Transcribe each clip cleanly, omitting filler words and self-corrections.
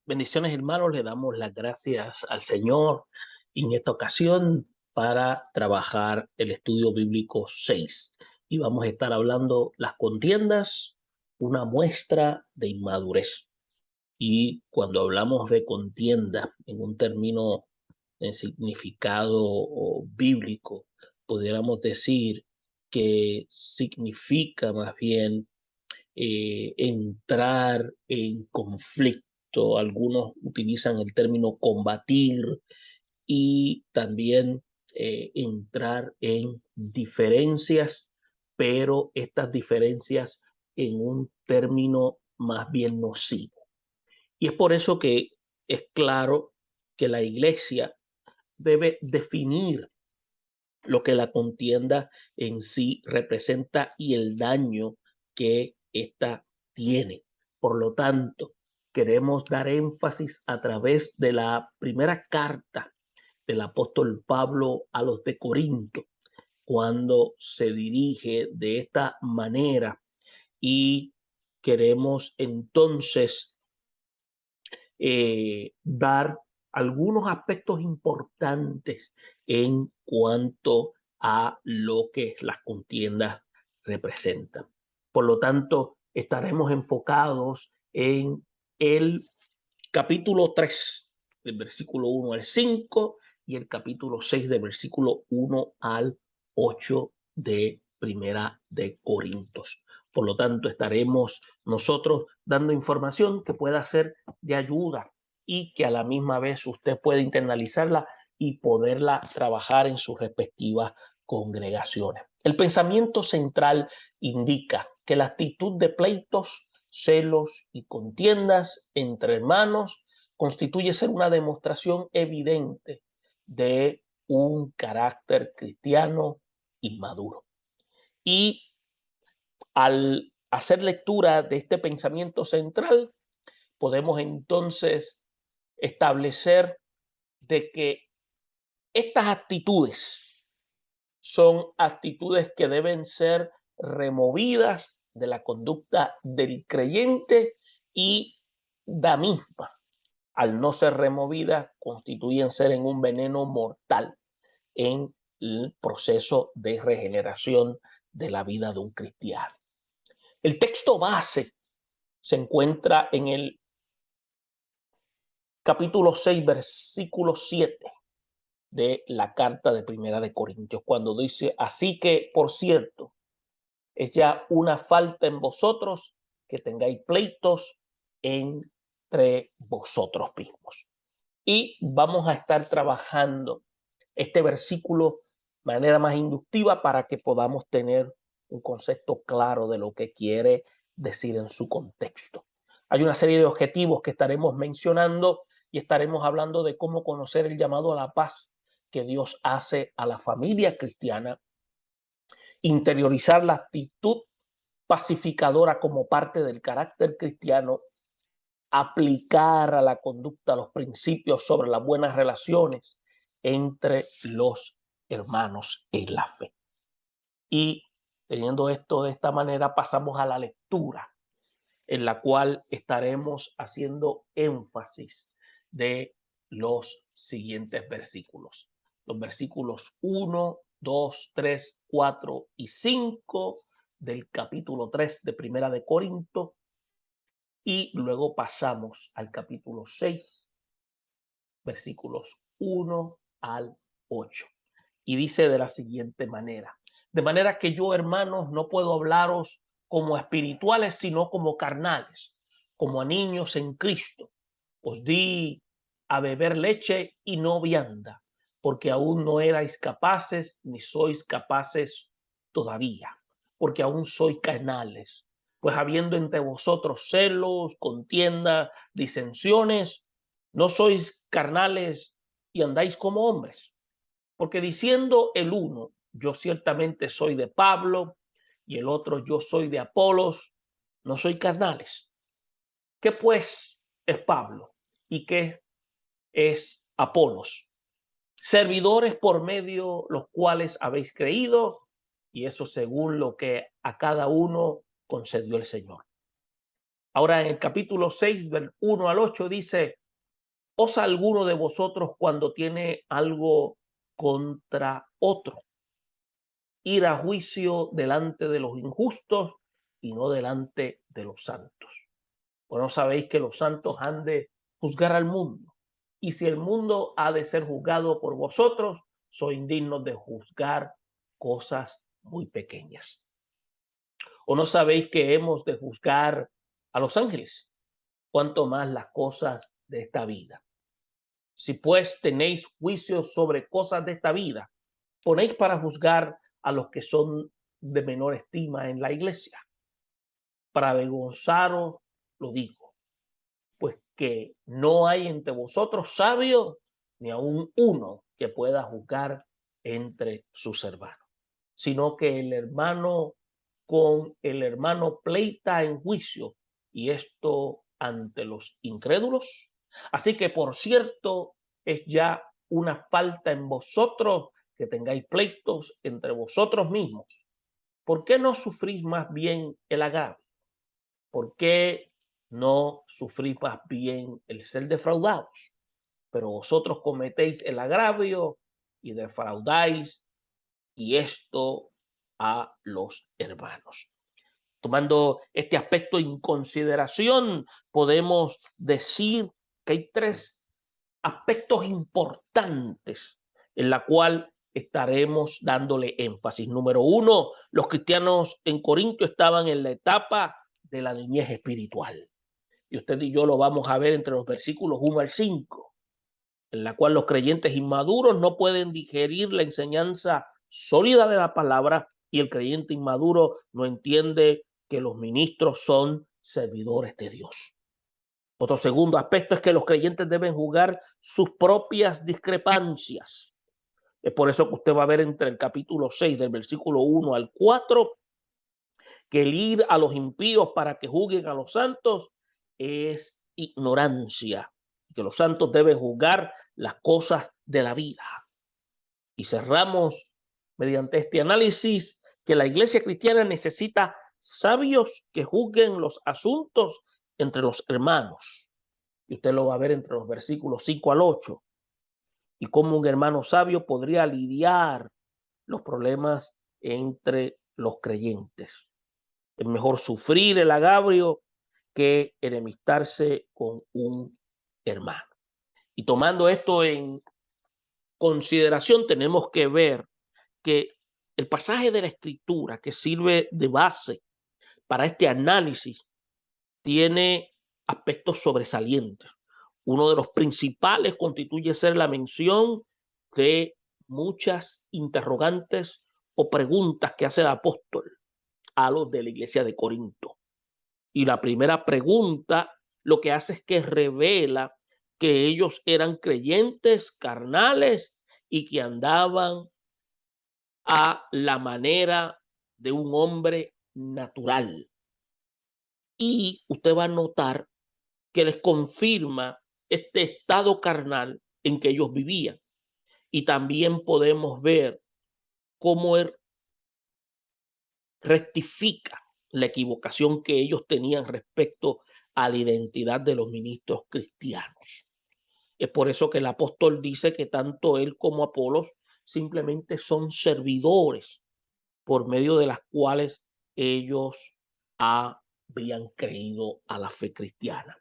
Bendiciones, hermanos, le damos las gracias al Señor en esta ocasión para trabajar el estudio bíblico 6. Y vamos a estar hablando las contiendas, una muestra de inmadurez. Y cuando hablamos de contienda en un término en significado o bíblico, pudiéramos decir que significa más bien entrar en conflicto. Algunos utilizan el término combatir y también entrar en diferencias, pero estas diferencias en un término más bien nocivo. Y es por eso que es claro que la iglesia debe definir lo que la contienda en sí representa y el daño que ésta tiene. Por lo tanto, queremos dar énfasis a través de la primera carta del apóstol Pablo a los de Corinto, cuando se dirige de esta manera y queremos entonces dar algunos aspectos importantes en cuanto a lo que las contiendas representan. Por lo tanto, estaremos enfocados en el capítulo 3, del versículo 1 al 5, y el capítulo 6, del versículo 1 al 8 de Primera de Corintios. Por lo tanto, estaremos nosotros dando información que pueda ser de ayuda y que a la misma vez usted puede internalizarla y poderla trabajar en sus respectivas congregaciones. El pensamiento central indica que la actitud de pleitos, celos y contiendas entre hermanos constituye ser una demostración evidente de un carácter cristiano inmaduro. Y al hacer lectura de este pensamiento central, podemos entonces establecer de que estas actitudes son actitudes que deben ser removidas de la conducta del creyente y la misma, al no ser removidas, constituyen ser en un veneno mortal en el proceso de regeneración de la vida de un cristiano. El texto base se encuentra en el capítulo 6, versículo 7 de la carta de Primera de Corintios, cuando dice: así que, por cierto, es ya una falta en vosotros que tengáis pleitos entre vosotros mismos. Y vamos a estar trabajando este versículo de manera más inductiva para que podamos tener un concepto claro de lo que quiere decir en su contexto. Hay una serie de objetivos que estaremos mencionando y estaremos hablando de cómo conocer el llamado a la paz que Dios hace a la familia cristiana, interiorizar la actitud pacificadora como parte del carácter cristiano, aplicar a la conducta los principios sobre las buenas relaciones entre los hermanos en la fe. Y teniendo esto de esta manera, pasamos a la lectura, en la cual estaremos haciendo énfasis de los siguientes versículos. Los versículos 1, 2, 3, 4 y 5 del capítulo 3 de Primera de Corinto, y luego pasamos al capítulo 6, versículos 1 al 8. Y dice de la siguiente manera: de manera que yo, hermanos, no puedo hablaros como espirituales, sino como carnales, como a niños en Cristo. Os di a beber leche y no vianda, porque aún no erais capaces, ni sois capaces todavía, porque aún sois carnales. Pues habiendo entre vosotros celos, contiendas, disensiones, no sois carnales y andáis como hombres. Porque diciendo el uno, yo ciertamente soy de Pablo, y el otro, yo soy de Apolos, no soy carnales. ¿Qué pues es Pablo? ¿Y qué es Apolos? Servidores por medio los cuales habéis creído, y eso según lo que a cada uno concedió el Señor. Ahora en el capítulo 6, del 1 al 8 dice, ¿osa alguno de vosotros cuando tiene algo contra otro ir a juicio delante de los injustos y no delante de los santos? ¿O no sabéis que los santos han de juzgar al mundo? Y si el mundo ha de ser juzgado por vosotros, sois dignos de juzgar cosas muy pequeñas. ¿O no sabéis que hemos de juzgar a los ángeles? Cuanto más las cosas de esta vida. Si pues tenéis juicios sobre cosas de esta vida, ponéis para juzgar a los que son de menor estima en la iglesia. Para avergonzaros lo digo, pues que no hay entre vosotros sabio ni aun uno que pueda juzgar entre sus hermanos, sino que el hermano con el hermano pleita en juicio, y esto ante los incrédulos. Así que, por cierto, es ya una falta en vosotros que tengáis pleitos entre vosotros mismos. ¿Por qué no sufrís más bien el agravio? ¿Por qué no sufrís más bien el ser defraudados? Pero vosotros cometéis el agravio y defraudáis, y esto a los hermanos. Tomando este aspecto en consideración, podemos decir que hay tres aspectos importantes en la cual estaremos dándole énfasis. Número uno, los cristianos en Corinto estaban en la etapa de la niñez espiritual. Y usted y yo lo vamos a ver entre los versículos 1 al 5, en la cual los creyentes inmaduros no pueden digerir la enseñanza sólida de la palabra, y el creyente inmaduro no entiende que los ministros son servidores de Dios. Otro segundo aspecto es que los creyentes deben juzgar sus propias discrepancias. Es por eso que usted va a ver entre el capítulo 6, del versículo 1 al 4, que el ir a los impíos para que juzguen a los santos es ignorancia, que los santos deben juzgar las cosas de la vida. Y cerramos mediante este análisis que la iglesia cristiana necesita sabios que juzguen los asuntos entre los hermanos. Y usted lo va a ver entre los versículos 5 al 8. Y cómo un hermano sabio podría lidiar los problemas entre los creyentes. Es mejor sufrir el agravio que enemistarse con un hermano. Y tomando esto en consideración, tenemos que ver que el pasaje de la Escritura que sirve de base para este análisis tiene aspectos sobresalientes. Uno de los principales constituye ser la mención de muchas interrogantes o preguntas que hace el apóstol a los de la iglesia de Corinto. Y la primera pregunta lo que hace es que revela que ellos eran creyentes carnales y que andaban a la manera de un hombre natural. Y usted va a notar que les confirma este estado carnal en que ellos vivían. Y también podemos ver cómo él rectifica la equivocación que ellos tenían respecto a la identidad de los ministros cristianos. Es por eso que el apóstol dice que tanto él como Apolos simplemente son servidores por medio de las cuales ellos habían creído a la fe cristiana.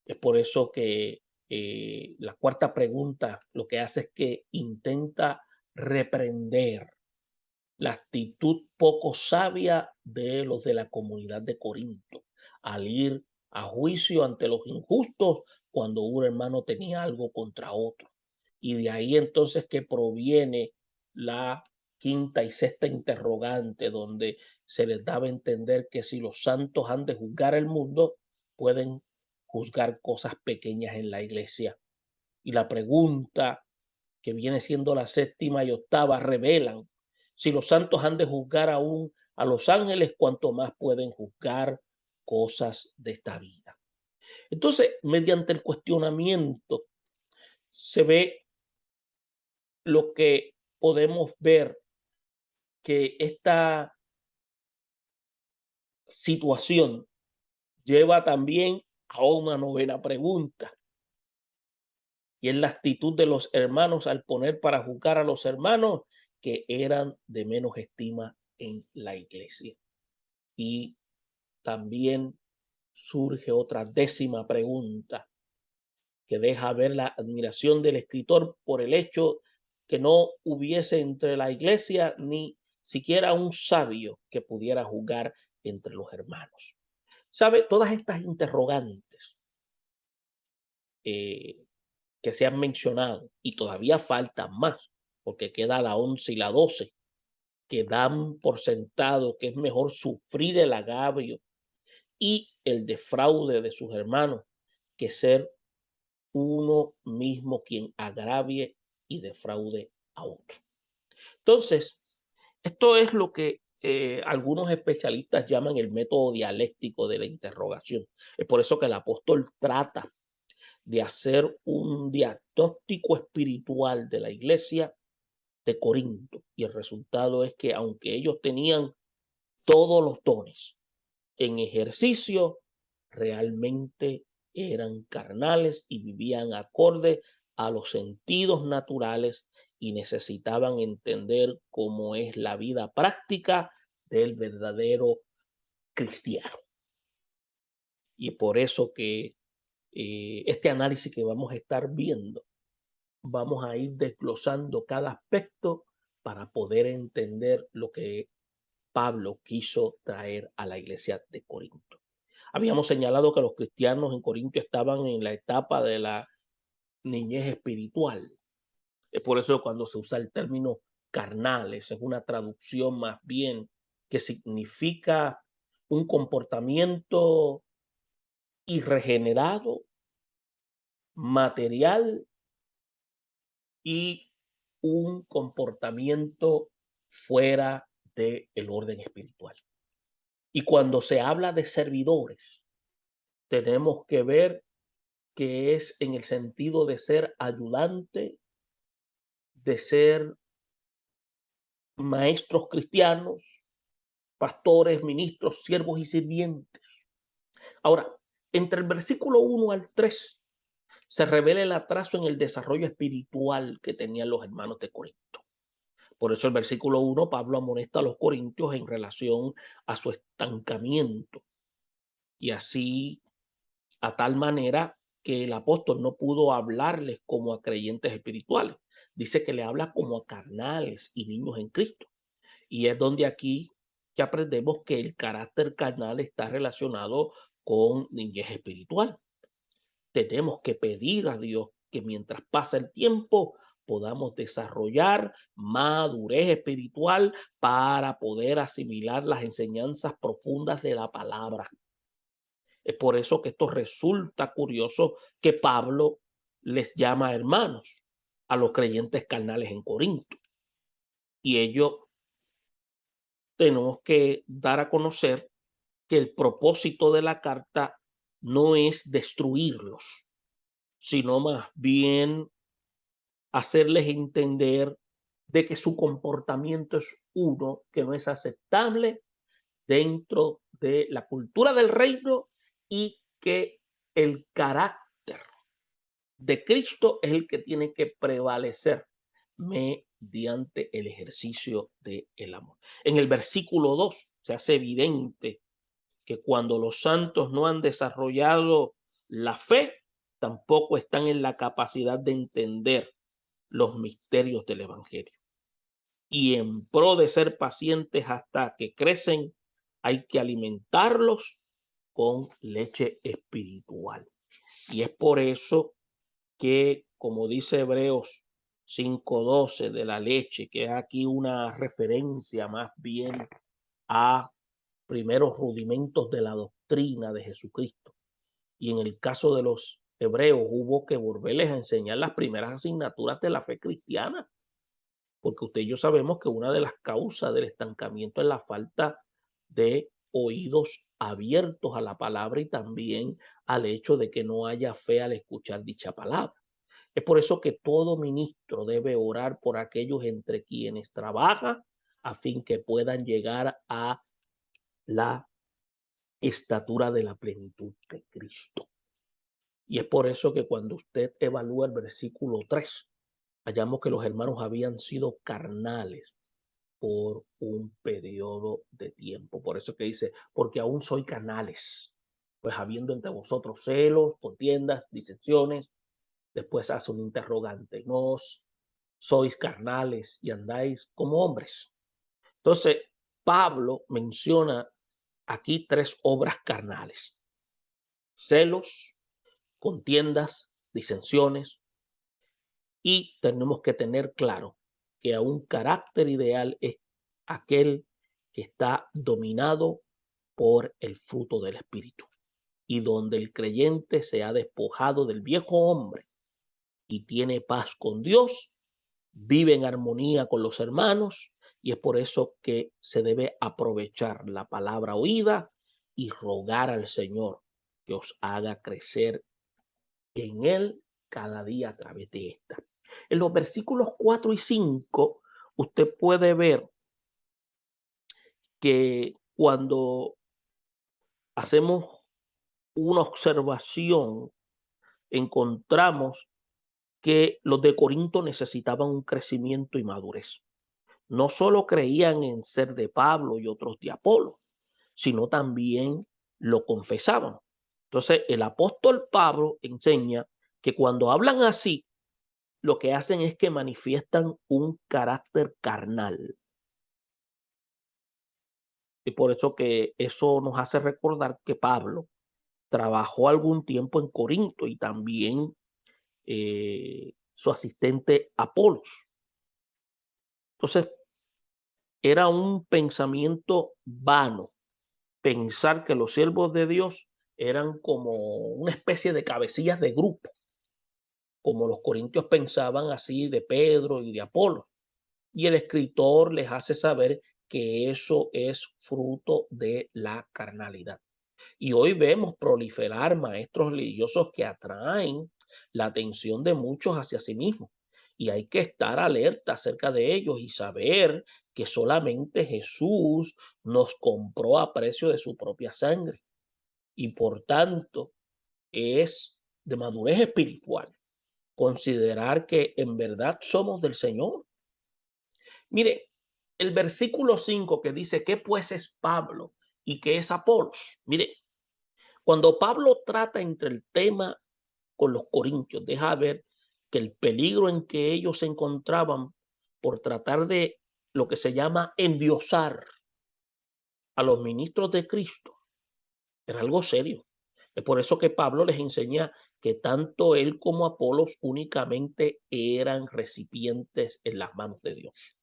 Es por eso que la cuarta pregunta lo que hace es que intenta reprender la actitud poco sabia de los de la comunidad de Corinto al ir a juicio ante los injustos cuando un hermano tenía algo contra otro. Y de ahí entonces que proviene la quinta y sexta interrogante, donde se les daba a entender que si los santos han de juzgar el mundo, pueden juzgar cosas pequeñas en la iglesia. Y la pregunta que viene siendo la séptima y octava revelan: si los santos han de juzgar aún a los ángeles, cuanto más pueden juzgar cosas de esta vida. Entonces, mediante el cuestionamiento se ve lo que podemos ver, que esta situación lleva también a una novena pregunta. Y es la actitud de los hermanos al poner para juzgar a los hermanos que eran de menos estima en la iglesia. Y también surge otra décima pregunta que deja ver la admiración del escritor por el hecho que no hubiese entre la iglesia ni siquiera un sabio que pudiera juzgar entre los hermanos. ¿Sabe? Todas estas interrogantes que se han mencionado, y todavía faltan más, porque queda la 11 y la 12, que dan por sentado que es mejor sufrir el agravio y el defraude de sus hermanos que ser uno mismo quien agravie y defraude a otro. Entonces, esto es lo que algunos especialistas llaman el método dialéctico de la interrogación. Es por eso que el apóstol trata de hacer un diagnóstico espiritual de la iglesia de Corinto. Y el resultado es que aunque ellos tenían todos los dones en ejercicio, realmente eran carnales y vivían acorde a los sentidos naturales y necesitaban entender cómo es la vida práctica del verdadero cristiano. Y por eso que este análisis que vamos a estar viendo, vamos a ir desglosando cada aspecto para poder entender lo que Pablo quiso traer a la iglesia de Corinto. Habíamos señalado que los cristianos en Corinto estaban en la etapa de la niñez espiritual. Es por eso cuando se usa el término carnales, es una traducción más bien que significa un comportamiento irregenerado, material y un comportamiento fuera del orden espiritual. Y cuando se habla de servidores, tenemos que ver que es en el sentido de ser ayudante, de ser maestros cristianos, pastores, ministros, siervos y sirvientes. Ahora, entre el versículo 1 al 3 se revela el atraso en el desarrollo espiritual que tenían los hermanos de Corinto. Por eso el versículo 1, Pablo amonesta a los corintios en relación a su estancamiento. Y así, a tal manera que el apóstol no pudo hablarles como a creyentes espirituales. Dice que le habla como a carnales y niños en Cristo. Y es donde aquí que aprendemos que el carácter carnal está relacionado con niñez espiritual. Tenemos que pedir a Dios que mientras pasa el tiempo podamos desarrollar madurez espiritual para poder asimilar las enseñanzas profundas de la palabra. Es por eso que esto resulta curioso que Pablo les llama hermanos a los creyentes carnales en Corinto. Y ello tenemos que dar a conocer que el propósito de la carta no es destruirlos, sino más bien hacerles entender de que su comportamiento es uno que no es aceptable dentro de la cultura del reino y que el carácter de Cristo es el que tiene que prevalecer mediante el ejercicio del amor. En el versículo 2 se hace evidente que cuando los santos no han desarrollado la fe, tampoco están en la capacidad de entender los misterios del evangelio. Y en pro de ser pacientes hasta que crecen, hay que alimentarlos con leche espiritual. Y es por eso que, como dice Hebreos 5:12 de la leche, que es aquí una referencia más bien a primeros rudimentos de la doctrina de Jesucristo. Y en el caso de los hebreos hubo que volverles a enseñar las primeras asignaturas de la fe cristiana, porque usted y yo sabemos que una de las causas del estancamiento es la falta de oídos abiertos a la palabra y también al hecho de que no haya fe al escuchar dicha palabra. Es por eso que todo ministro debe orar por aquellos entre quienes trabaja a fin que puedan llegar a la estatura de la plenitud de Cristo. Y es por eso que cuando usted evalúa el versículo 3, hallamos que los hermanos habían sido carnales por un periodo de tiempo. Por eso que dice, porque aún soy carnales, pues habiendo entre vosotros celos, contiendas, disensiones. Después hace un interrogante, ¿no sois carnales y andáis como hombres? Entonces, Pablo menciona aquí 3 obras carnales: celos, contiendas, disensiones. Y tenemos que tener claro que a un carácter ideal es aquel que está dominado por el fruto del Espíritu, y donde el creyente se ha despojado del viejo hombre y tiene paz con Dios, vive en armonía con los hermanos, y es por eso que se debe aprovechar la palabra oída y rogar al Señor que os haga crecer en Él cada día a través de esta. En los versículos 4 y 5, usted puede ver que cuando hacemos una observación, encontramos que los de Corinto necesitaban un crecimiento y madurez. No solo creían en ser de Pablo y otros de Apolo, sino también lo confesaban. Entonces, el apóstol Pablo enseña que cuando hablan así, lo que hacen es que manifiestan un carácter carnal. Y por eso que eso nos hace recordar que Pablo trabajó algún tiempo en Corinto, y también su asistente Apolos. Entonces, era un pensamiento vano pensar que los siervos de Dios eran como una especie de cabecillas de grupo, como los corintios pensaban así de Pedro y de Apolo. Y el escritor les hace saber que eso es fruto de la carnalidad. Y hoy vemos proliferar maestros religiosos que atraen la atención de muchos hacia sí mismos. Y hay que estar alerta acerca de ellos y saber que solamente Jesús nos compró a precio de su propia sangre. Y por tanto, es de madurez espiritual considerar que en verdad somos del Señor. Mire, el versículo 5 que dice, ¿qué pues es Pablo y qué es Apolos? Mire, cuando Pablo trata entre el tema con los corintios, deja ver que el peligro en que ellos se encontraban por tratar de lo que se llama endiosar a los ministros de Cristo era algo serio. Es por eso que Pablo les enseña que tanto él como Apolos únicamente eran recipientes en las manos de Dios.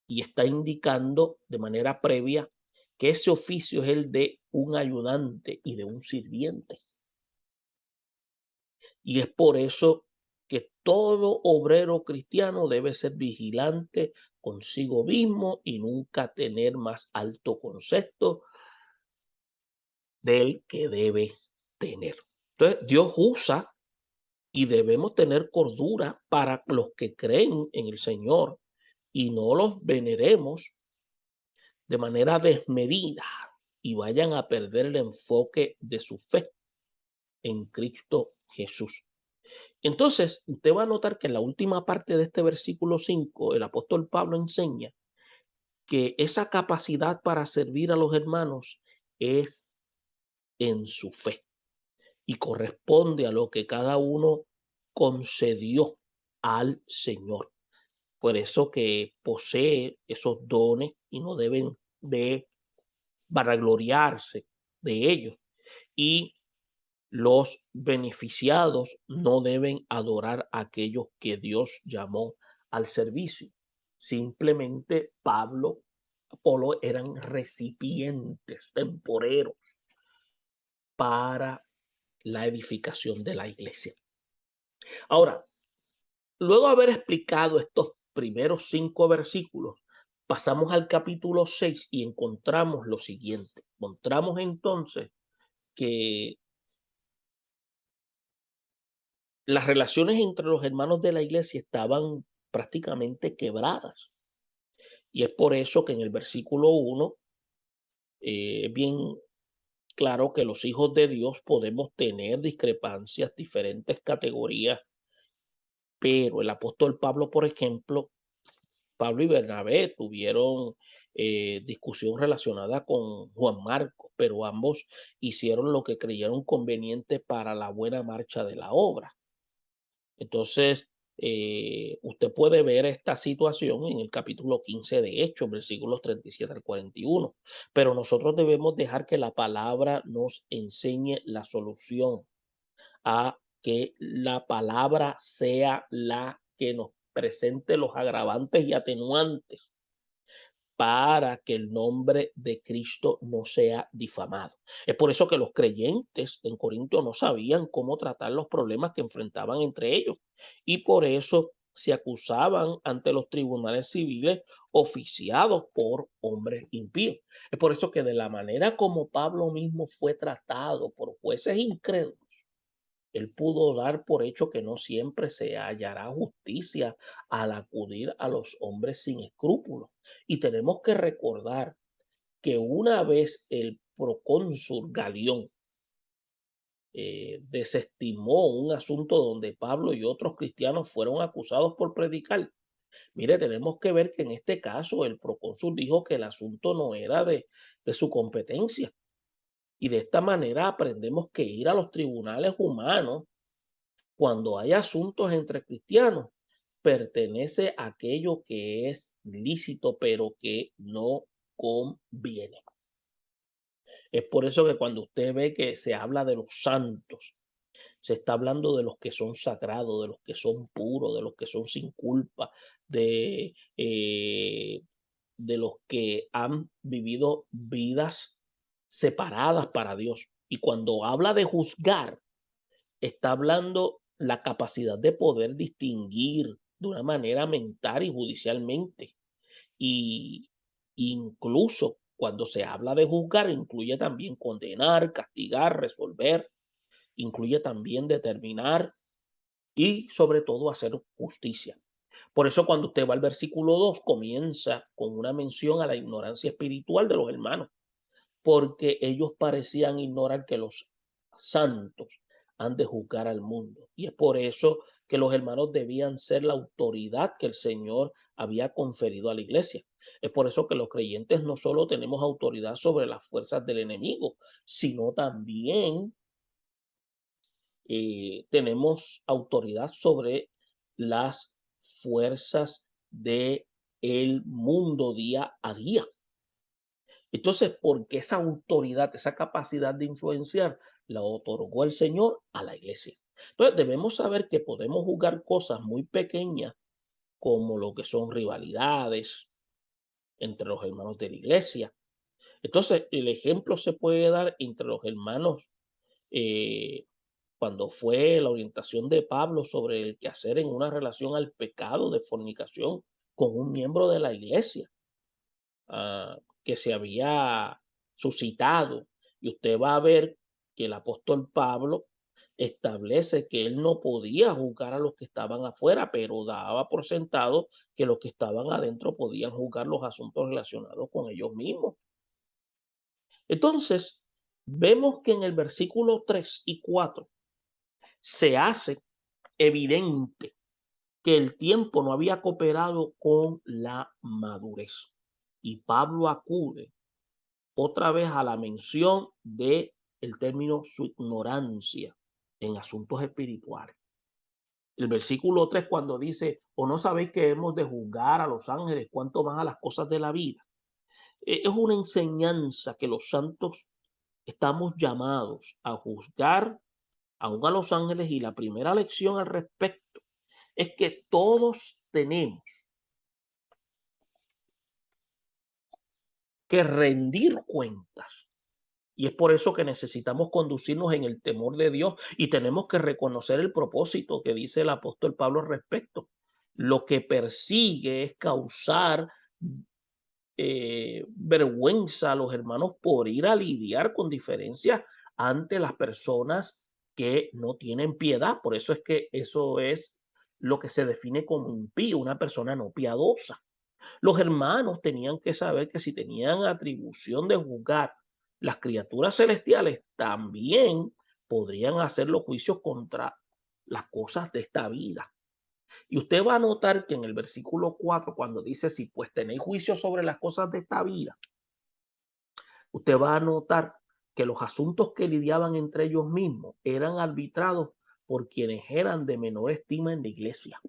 Y está indicando de manera previa que ese oficio es el de un ayudante y de un sirviente. Y es por eso que todo obrero cristiano debe ser vigilante consigo mismo y nunca tener más alto concepto del que debe tener. Entonces, Dios usa, y debemos tener cordura para los que creen en el Señor y no los veneremos de manera desmedida y vayan a perder el enfoque de su fe en Cristo Jesús. Entonces, usted va a notar que en la última parte de este versículo 5, el apóstol Pablo enseña que esa capacidad para servir a los hermanos es en su fe y corresponde a lo que cada uno concedió al Señor. Por eso que posee esos dones y no deben de vanagloriarse de ellos. Y los beneficiados no deben adorar a aquellos que Dios llamó al servicio. Simplemente Pablo, Apolo eran recipientes temporeros para la edificación de la iglesia. Ahora, luego de haber explicado estos primeros 5 versículos, pasamos al capítulo 6 y encontramos lo siguiente. Encontramos entonces que las relaciones entre los hermanos de la iglesia estaban prácticamente quebradas. Y es por eso que en el versículo 1 es bien claro que los hijos de Dios podemos tener discrepancias, diferentes categorías, pero el apóstol Pablo, por ejemplo, Pablo y Bernabé tuvieron discusión relacionada con Juan Marcos, pero ambos hicieron lo que creyeron conveniente para la buena marcha de la obra. Entonces, usted puede ver esta situación en el capítulo 15 de Hechos, versículos 37 al 41. Pero nosotros debemos dejar que la palabra nos enseñe la solución, a que la palabra sea la que nos presente los agravantes y atenuantes para que el nombre de Cristo no sea difamado. Es por eso que los creyentes en Corinto no sabían cómo tratar los problemas que enfrentaban entre ellos, y por eso se acusaban ante los tribunales civiles oficiados por hombres impíos. Es por eso que de la manera como Pablo mismo fue tratado por jueces incrédulos, él pudo dar por hecho que no siempre se hallará justicia al acudir a los hombres sin escrúpulos. Y tenemos que recordar que una vez el procónsul Galión desestimó un asunto donde Pablo y otros cristianos fueron acusados por predicar. Mire, tenemos que ver que en este caso el procónsul dijo que el asunto no era de su competencia. Y de esta manera aprendemos que ir a los tribunales humanos cuando hay asuntos entre cristianos, pertenece a aquello que es lícito, pero que no conviene. Es por eso que cuando usted ve que se habla de los santos, se está hablando de los que son sagrados, de los que son puros, de los que son sin culpa, de los que han vivido vidas separadas para Dios. Y cuando habla de juzgar, está hablando la capacidad de poder distinguir de una manera mental y judicialmente. Y incluso cuando se habla de juzgar, incluye también condenar, castigar, resolver, incluye también determinar y sobre todo hacer justicia. Por eso cuando usted va al versículo 2 comienza con una mención a la ignorancia espiritual de los hermanos, porque ellos parecían ignorar que los santos han de juzgar al mundo. Y es por eso que los hermanos debían ser la autoridad que el Señor había conferido a la iglesia. Es por eso que los creyentes no solo tenemos autoridad sobre las fuerzas del enemigo, sino también tenemos autoridad sobre las fuerzas del mundo día a día. Entonces, porque esa autoridad, esa capacidad de influenciar, la otorgó el Señor a la iglesia. Entonces, debemos saber que podemos juzgar cosas muy pequeñas, como lo que son rivalidades entre los hermanos de la iglesia. Entonces, el ejemplo se puede dar entre los hermanos cuando fue la orientación de Pablo sobre el quehacer en una relación al pecado de fornicación con un miembro de la iglesia. Que se había suscitado. Y usted va a ver que el apóstol Pablo establece que él no podía juzgar a los que estaban afuera, pero daba por sentado que los que estaban adentro podían juzgar los asuntos relacionados con ellos mismos. Entonces, vemos que en el versículo 3 y 4 se hace evidente que el tiempo no había cooperado con la madurez. Y Pablo acude otra vez a la mención de el término su ignorancia en asuntos espirituales. El versículo 3 cuando dice, o no sabéis que hemos de juzgar a los ángeles, cuanto más a las cosas de la vida. Es una enseñanza que los santos estamos llamados a juzgar aún a los ángeles, y la primera lección al respecto es que todos tenemos que rendir cuentas. Y es por eso que necesitamos conducirnos en el temor de Dios y tenemos que reconocer el propósito que dice el apóstol Pablo al respecto. Lo que persigue es causar vergüenza a los hermanos por ir a lidiar con diferencias ante las personas que no tienen piedad. Por eso es que eso es lo que se define como impío, una persona no piadosa. Los hermanos tenían que saber que si tenían atribución de juzgar las criaturas celestiales también podrían hacer los juicios contra las cosas de esta vida. Y usted va a notar que en el versículo 4, cuando dice, si pues tenéis juicio sobre las cosas de esta vida, usted va a notar que los asuntos que lidiaban entre ellos mismos eran arbitrados por quienes eran de menor estima en la iglesia.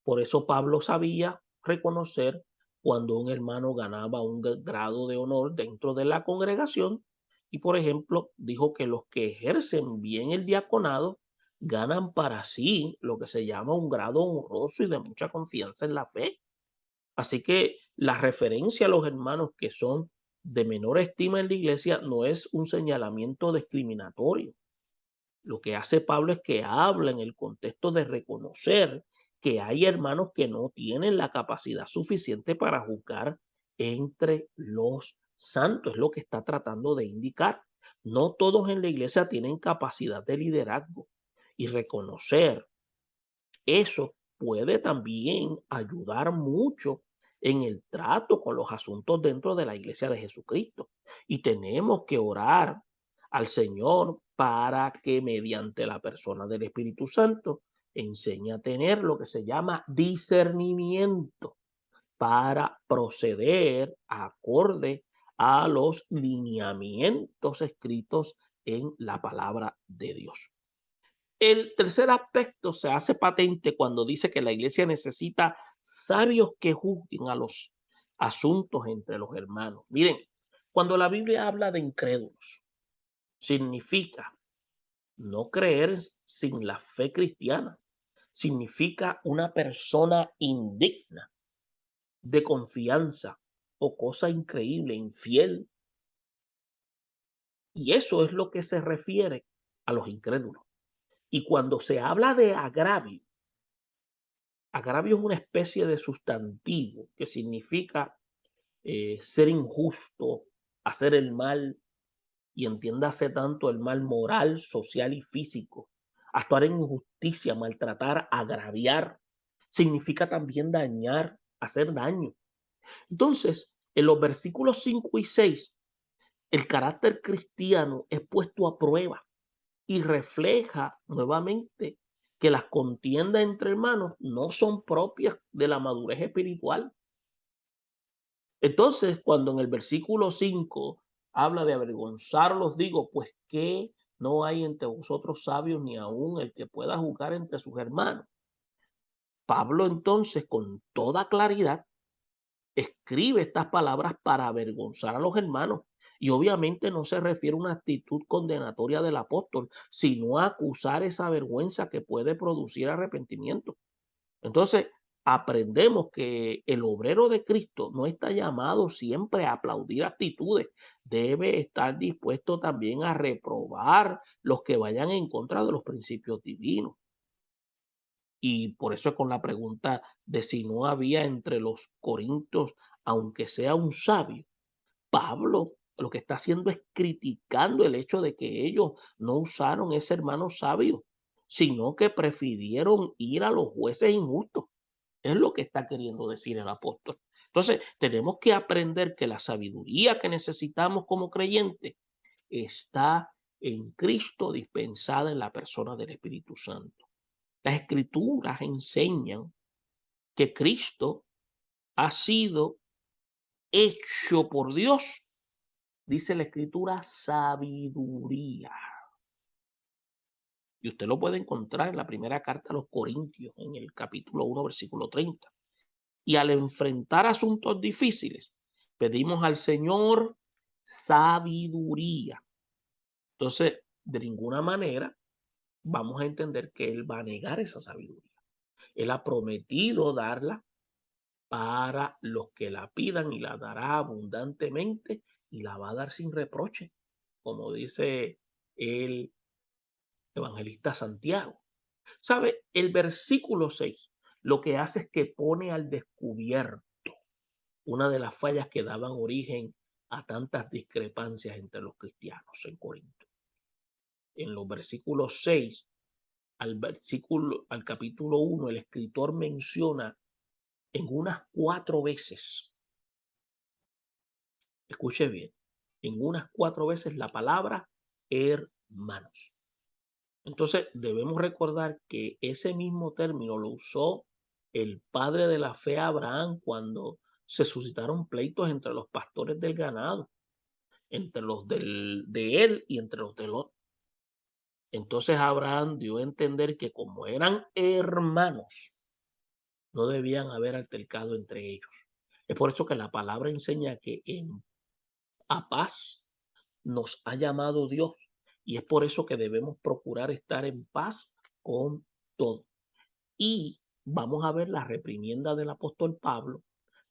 Por eso Pablo sabía reconocer cuando un hermano ganaba un grado de honor dentro de la congregación y, por ejemplo, dijo que los que ejercen bien el diaconado ganan para sí lo que se llama un grado honroso y de mucha confianza en la fe. Así que la referencia a los hermanos que son de menor estima en la iglesia no es un señalamiento discriminatorio. Lo que hace Pablo es que habla en el contexto de reconocer que hay hermanos que no tienen la capacidad suficiente para juzgar entre los santos. Es lo que está tratando de indicar. No todos en la iglesia tienen capacidad de liderazgo y reconocer eso puede también ayudar mucho en el trato con los asuntos dentro de la iglesia de Jesucristo. Y tenemos que orar al Señor para que mediante la persona del Espíritu Santo enseñe a tener lo que se llama discernimiento para proceder acorde a los lineamientos escritos en la palabra de Dios. El tercer aspecto se hace patente cuando dice que la iglesia necesita sabios que juzguen a los asuntos entre los hermanos. Miren, cuando la Biblia habla de incrédulos, significa no creer sin la fe cristiana. Significa una persona indigna de confianza o cosa increíble, infiel. Y eso es lo que se refiere a los incrédulos. Y cuando se habla de agravio, agravio es una especie de sustantivo que significa ser injusto, hacer el mal, y entiéndase tanto el mal moral, social y físico. Actuar en injusticia, maltratar, agraviar, significa también dañar, hacer daño. Entonces, en los versículos 5 y 6, el carácter cristiano es puesto a prueba y refleja nuevamente que las contiendas entre hermanos no son propias de la madurez espiritual. Entonces, cuando en el versículo 5 habla de avergonzarlos, digo, pues que no hay entre vosotros sabios ni aún el que pueda juzgar entre sus hermanos. Pablo entonces, con toda claridad, escribe estas palabras para avergonzar a los hermanos. Y obviamente no se refiere a una actitud condenatoria del apóstol, sino a acusar esa vergüenza que puede producir arrepentimiento. Entonces, aprendemos que el obrero de Cristo no está llamado siempre a aplaudir actitudes, debe estar dispuesto también a reprobar los que vayan en contra de los principios divinos. Y por eso con la pregunta de si no había entre los corintios, aunque sea un sabio, Pablo lo que está haciendo es criticando el hecho de que ellos no usaron ese hermano sabio, sino que prefirieron ir a los jueces injustos. Es lo que está queriendo decir el apóstol. Entonces, tenemos que aprender que la sabiduría que necesitamos como creyentes está en Cristo dispensada en la persona del Espíritu Santo. Las escrituras enseñan que Cristo ha sido hecho por Dios, dice la escritura, sabiduría. Y usted lo puede encontrar en la primera carta a los Corintios, en el capítulo 1, versículo 30. Y al enfrentar asuntos difíciles, pedimos al Señor sabiduría. Entonces, de ninguna manera vamos a entender que Él va a negar esa sabiduría. Él ha prometido darla para los que la pidan y la dará abundantemente y la va a dar sin reproche, como dice el evangelista Santiago. ¿Sabe? El versículo 6 lo que hace es que pone al descubierto una de las fallas que daban origen a tantas discrepancias entre los cristianos en Corinto. En los versículos 6 al capítulo 1, el escritor menciona en unas 4 veces, escuche bien, en unas 4 veces la palabra hermanos. Entonces debemos recordar que ese mismo término lo usó el padre de la fe Abraham cuando se suscitaron pleitos entre los pastores del ganado, entre los de él y entre los de Lot. Entonces Abraham dio a entender que como eran hermanos, no debían haber altercado entre ellos. Es por eso que la palabra enseña que a paz nos ha llamado Dios, y es por eso que debemos procurar estar en paz con todo. Y vamos a ver la reprimienda del apóstol Pablo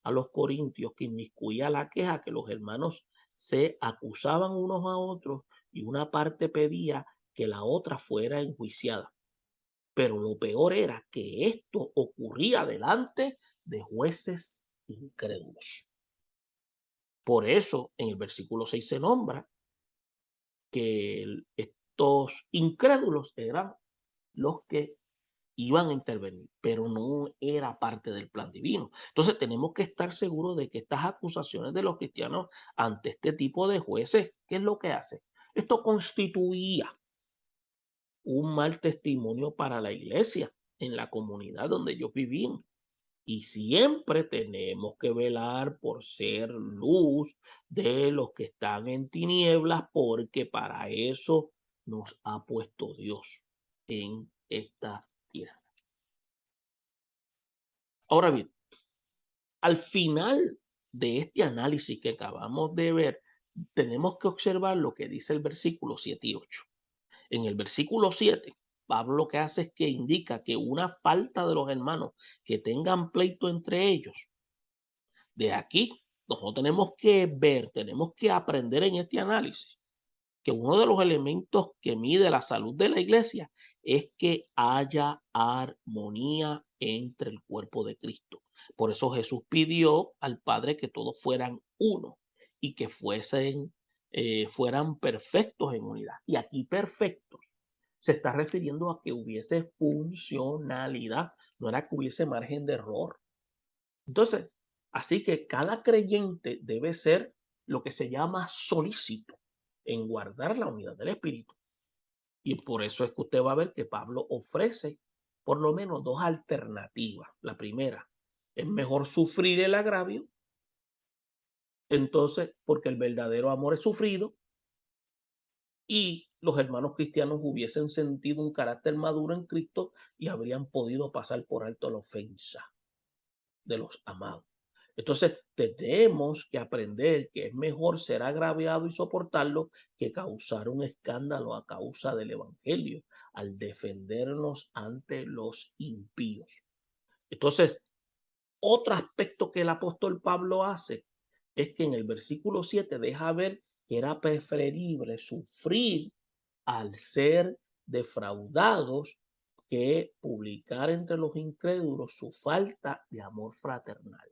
a los corintios, que inmiscuía la queja que los hermanos se acusaban unos a otros y una parte pedía que la otra fuera enjuiciada. Pero lo peor era que esto ocurría delante de jueces incrédulos. Por eso en el versículo 6 se nombra que estos incrédulos eran los que iban a intervenir, pero no era parte del plan divino. Entonces tenemos que estar seguros de que estas acusaciones de los cristianos ante este tipo de jueces, ¿qué es lo que hace? Esto constituía un mal testimonio para la iglesia en la comunidad donde ellos vivían. Y siempre tenemos que velar por ser luz de los que están en tinieblas, porque para eso nos ha puesto Dios en esta tierra. Ahora bien, al final de este análisis que acabamos de ver, tenemos que observar lo que dice el versículo 7 y 8. En el versículo 7, Pablo lo que hace es que indica que una falta de los hermanos que tengan pleito entre ellos, de aquí nosotros tenemos que ver, tenemos que aprender en este análisis que uno de los elementos que mide la salud de la iglesia es que haya armonía entre el cuerpo de Cristo. Por eso Jesús pidió al Padre que todos fueran uno y que fueran perfectos en unidad. Y aquí perfectos se está refiriendo a que hubiese funcionalidad, no era que hubiese margen de error. Entonces, así que cada creyente debe ser lo que se llama solícito en guardar la unidad del espíritu. Y por eso es que usted va a ver que Pablo ofrece por lo menos 2 alternativas. La primera, es mejor sufrir el agravio, entonces, porque el verdadero amor es sufrido, y los hermanos cristianos hubiesen sentido un carácter maduro en Cristo y habrían podido pasar por alto la ofensa de los amados. Entonces tenemos que aprender que es mejor ser agraviado y soportarlo que causar un escándalo a causa del evangelio al defendernos ante los impíos. Entonces, otro aspecto que el apóstol Pablo hace es que en el versículo 7 deja ver que era preferible sufrir al ser defraudados que publicar entre los incrédulos su falta de amor fraternal.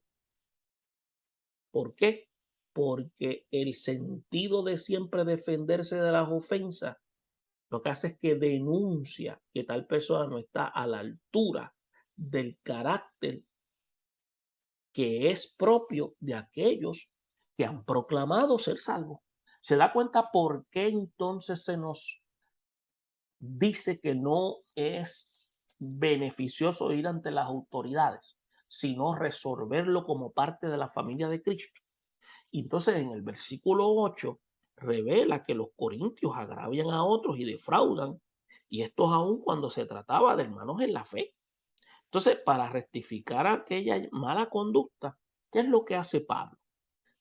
¿Por qué? Porque el sentido de siempre defenderse de las ofensas lo que hace es que denuncia que tal persona no está a la altura del carácter que es propio de aquellos que han proclamado ser salvos. ¿Se da cuenta por qué entonces se nos dice que no es beneficioso ir ante las autoridades, sino resolverlo como parte de la familia de Cristo? Y entonces en el versículo 8 revela que los corintios agravian a otros y defraudan, y esto es aún cuando se trataba de hermanos en la fe. Entonces, para rectificar aquella mala conducta, ¿qué es lo que hace Pablo?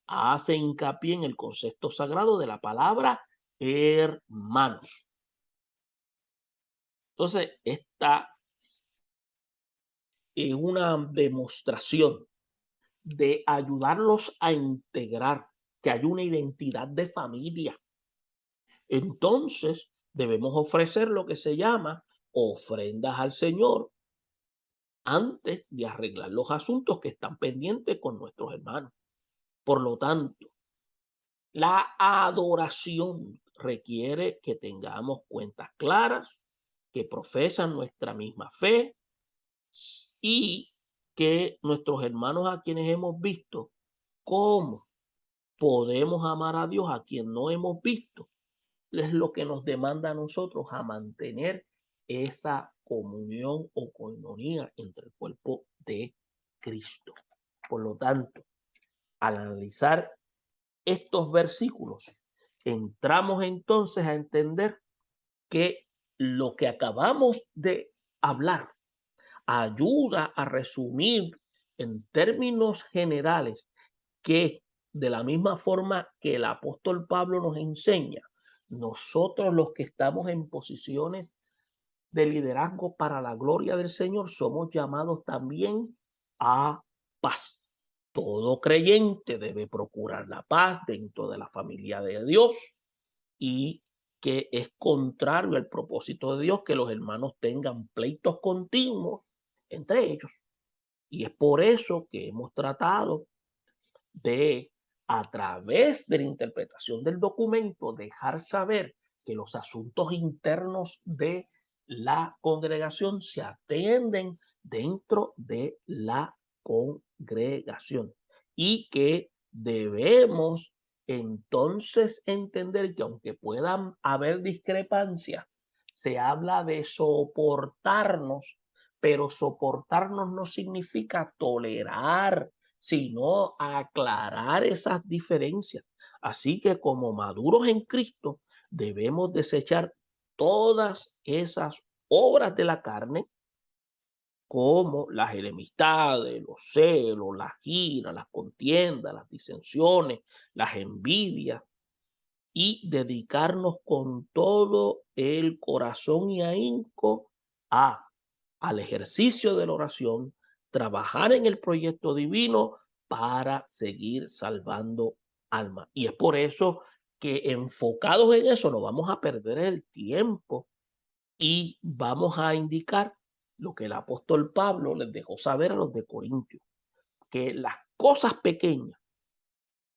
Hace hincapié en el concepto sagrado de la palabra hermanos. Entonces, esta es una demostración de ayudarlos a integrar, que hay una identidad de familia. Entonces, debemos ofrecer lo que se llama ofrendas al Señor antes de arreglar los asuntos que están pendientes con nuestros hermanos. Por lo tanto, la adoración requiere que tengamos cuentas claras, que profesan nuestra misma fe y que nuestros hermanos a quienes hemos visto cómo podemos amar a Dios a quien no hemos visto, es lo que nos demanda a nosotros a mantener esa comunión o coinonía entre el cuerpo de Cristo. Por lo tanto, al analizar estos versículos, entramos entonces a entender que lo que acabamos de hablar ayuda a resumir en términos generales que de la misma forma que el apóstol Pablo nos enseña, nosotros los que estamos en posiciones de liderazgo para la gloria del Señor somos llamados también a paz. Todo creyente debe procurar la paz dentro de la familia de Dios y que es contrario al propósito de Dios que los hermanos tengan pleitos continuos entre ellos. Y es por eso que hemos tratado de, a través de la interpretación del documento, dejar saber que los asuntos internos de la congregación se atienden dentro de la congregación y que debemos entonces entender que aunque puedan haber discrepancias, se habla de soportarnos, pero soportarnos no significa tolerar, sino aclarar esas diferencias. Así que como maduros en Cristo, debemos desechar todas esas obras de la carne, como las enemistades, los celos, las iras, las contiendas, las disensiones, las envidias, y dedicarnos con todo el corazón y ahínco al ejercicio de la oración, trabajar en el proyecto divino para seguir salvando almas. Y es por eso que enfocados en eso no vamos a perder el tiempo y vamos a indicar lo que el apóstol Pablo les dejó saber a los de Corintios, que las cosas pequeñas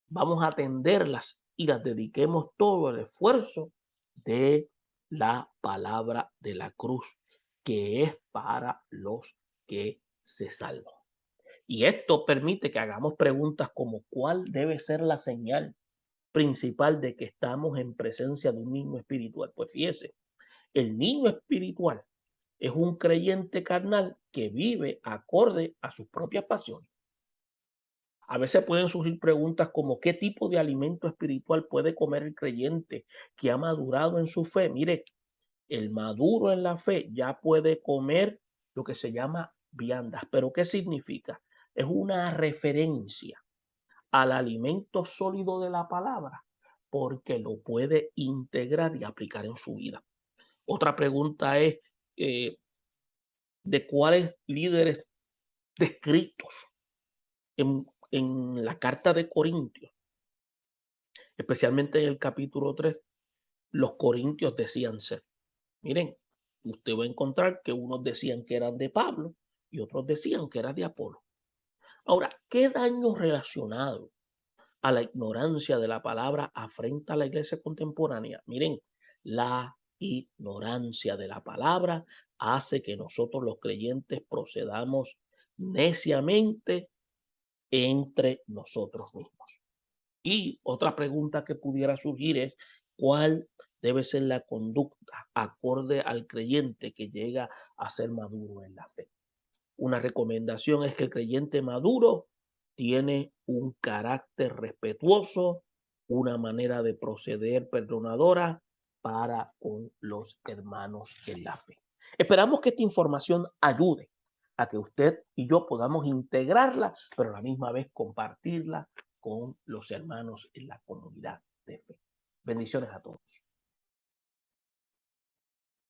vamos a atenderlas y las dediquemos todo el esfuerzo de la palabra de la cruz, que es para los que se salvan. Y esto permite que hagamos preguntas como ¿cuál debe ser la señal principal de que estamos en presencia de un niño espiritual? Pues fíjese, el niño espiritual es un creyente carnal que vive acorde a sus propias pasiones. A veces pueden surgir preguntas como ¿qué tipo de alimento espiritual puede comer el creyente que ha madurado en su fe? Mire, el maduro en la fe ya puede comer lo que se llama viandas. ¿Pero qué significa? Es una referencia al alimento sólido de la palabra porque lo puede integrar y aplicar en su vida. Otra pregunta es ¿de cuáles líderes descritos en la carta de Corintios, especialmente en el capítulo 3, los corintios decían ser? Miren, usted va a encontrar que unos decían que eran de Pablo y otros decían que era de Apolo. Ahora, ¿qué daño relacionado a la ignorancia de la palabra afrenta a la iglesia contemporánea? Miren, la ignorancia de la palabra hace que nosotros los creyentes procedamos neciamente entre nosotros mismos. Y otra pregunta que pudiera surgir es, ¿cuál debe ser la conducta acorde al creyente que llega a ser maduro en la fe? Una recomendación es que el creyente maduro tiene un carácter respetuoso, una manera de proceder perdonadora para con los hermanos en la fe. Esperamos que esta información ayude a que usted y yo podamos integrarla, pero a la misma vez compartirla con los hermanos en la comunidad de fe. Bendiciones a todos.